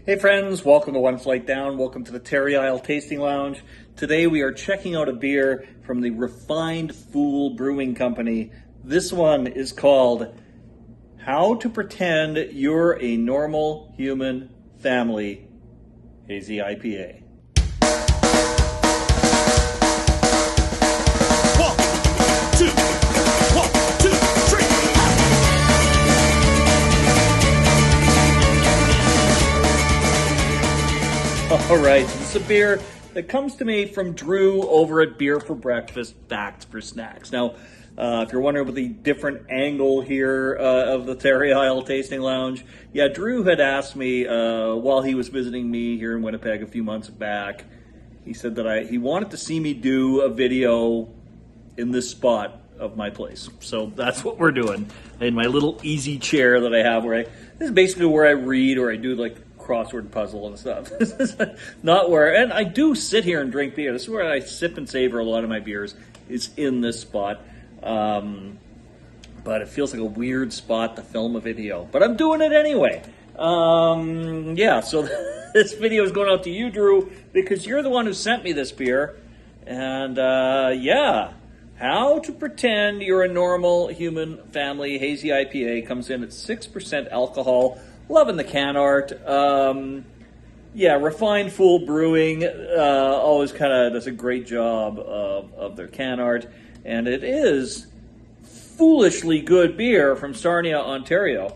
Hey friends, welcome to One Flight Down. Welcome to the Terry Isle Tasting Lounge. Today we are checking out a beer from the Refined Fool Brewing Company. This one is called How to Pretend You're a Normal Human Family, Hazy IPA. All right, this is a beer that comes to me from Drew over at Beer for Breakfast, Facts for Snacks. Now, if you're wondering about the different angle here of the Terry Isle Tasting Lounge, yeah, Drew had asked me while he was visiting me here in Winnipeg a few months back. He said that he wanted to see me do a video in this spot of my place. So that's what we're doing in my little easy chair that I have this is basically where I read or I do like crossword puzzle and stuff. This is not where, and I do sit here and drink beer. This is where I sip and savor a lot of my beers. It's in this spot. But it feels like a weird spot to film a video. But I'm doing it anyway. Yeah, so this video is going out to you, Drew, because you're the one who sent me this beer. And yeah, How to Pretend You're a Normal Human Family Hazy IPA comes in at 6% alcohol. Loving the can art. Yeah, Refined Fool Brewing always kind of does a great job of their can art. And it is foolishly good beer from Sarnia, Ontario.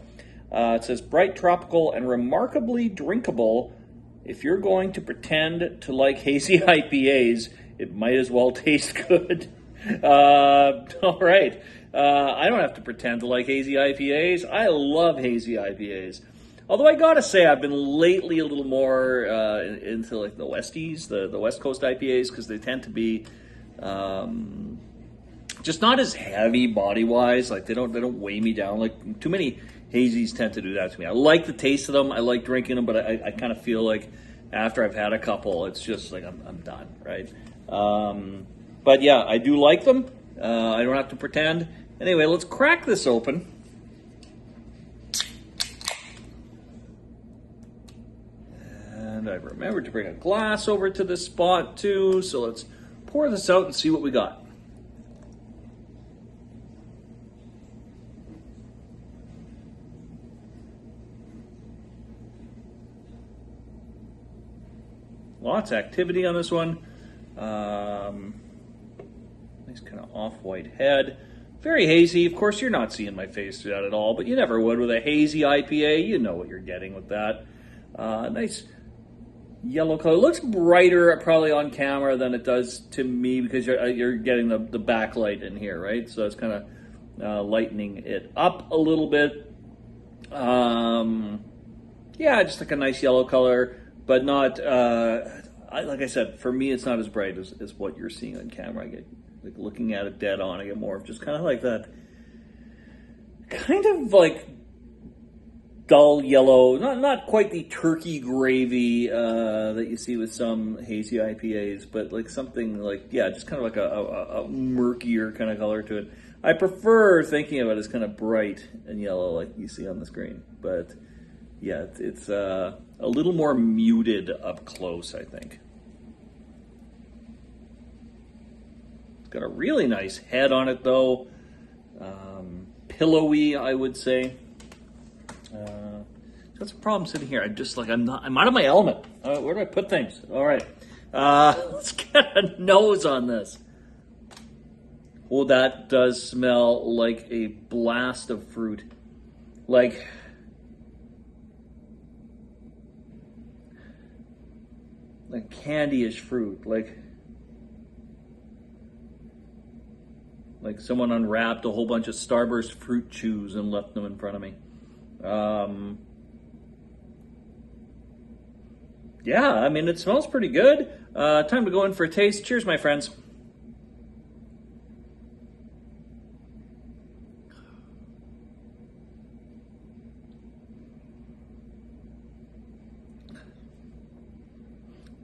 It says, bright, tropical, and remarkably drinkable. If you're going to pretend to like hazy IPAs, it might as well taste good. All right. I don't have to pretend to like hazy IPAs. I love hazy IPAs. Although I gotta say, I've been lately a little more into like the Westies, the West Coast IPAs, because they tend to be just not as heavy body-wise. Like they don't weigh me down. Like too many hazies tend to do that to me. I like the taste of them. I like drinking them, but I kind of feel like after I've had a couple, it's just like I'm done, right? But yeah, I do like them. I don't have to pretend. Anyway, let's crack this open. And I remembered to bring a glass over to this spot too, so let's pour this out and see what we got. Lots of activity on this one. Nice kind of off-white head. Very hazy. Of course, you're not seeing my face through that at all, but you never would with a hazy IPA. You know what you're getting with that. Nice yellow color. It looks brighter probably on camera than it does to me because you're getting the backlight in here, right? So it's kind of lightening it up a little bit. Yeah, just like a nice yellow color, but not, like I said, for me it's not as bright as what you're seeing on camera. I get, like looking at it dead on, I get more of just kind of like that, kind of like dull yellow, not quite the turkey gravy that you see with some hazy IPAs, but like something like, yeah, just kind of like a murkier kind of color to it. I prefer thinking of it as kind of bright and yellow like you see on the screen, but yeah, it's a little more muted up close, I think. It's got a really nice head on it though, pillowy, I would say. That's a problem sitting here. I'm out of my element. Where do I put things? All right. Let's get a nose on this. Oh, that does smell like a blast of fruit. Like candy-ish fruit. Like someone unwrapped a whole bunch of Starburst fruit chews and left them in front of me. Yeah, I mean, it smells pretty good. Time to go in for a taste. Cheers, my friends.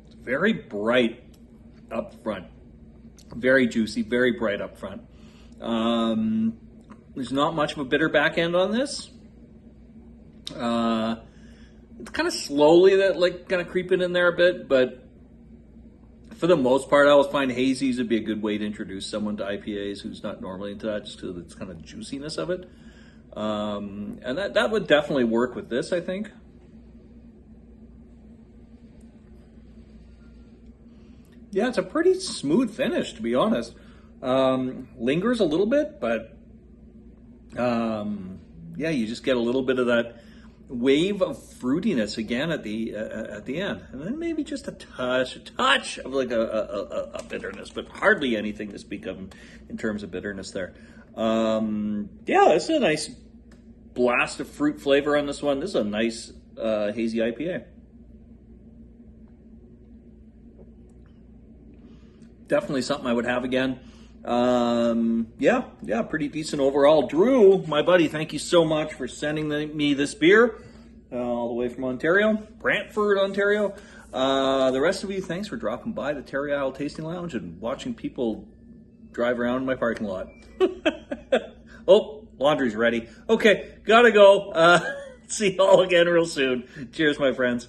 It's very bright up front. Very juicy, very bright up front. There's not much of a bitter back end on this. kind of slowly that like kind of creeping in there a bit, but for the most part, I always find hazies would be a good way to introduce someone to IPAs who's not normally into that, just because it's kind of juiciness of it. And that would definitely work with this, I think. Yeah, it's a pretty smooth finish, to be honest. Lingers a little bit, but yeah, you just get a little bit of that wave of fruitiness again at the end, and then maybe just a touch of like a bitterness, but hardly anything to speak of in terms of bitterness there. Yeah, this is a nice blast of fruit flavor on this one. This is a nice hazy IPA. Definitely something I would have again. Yeah, pretty decent overall. Drew, my buddy, thank you so much for sending me this beer all the way from Ontario, Brantford, Ontario. The rest of you, thanks for dropping by the Terry Isle Tasting Lounge and watching people drive around my parking lot. Oh, laundry's ready. Okay, gotta go. See you all again real soon. Cheers, my friends.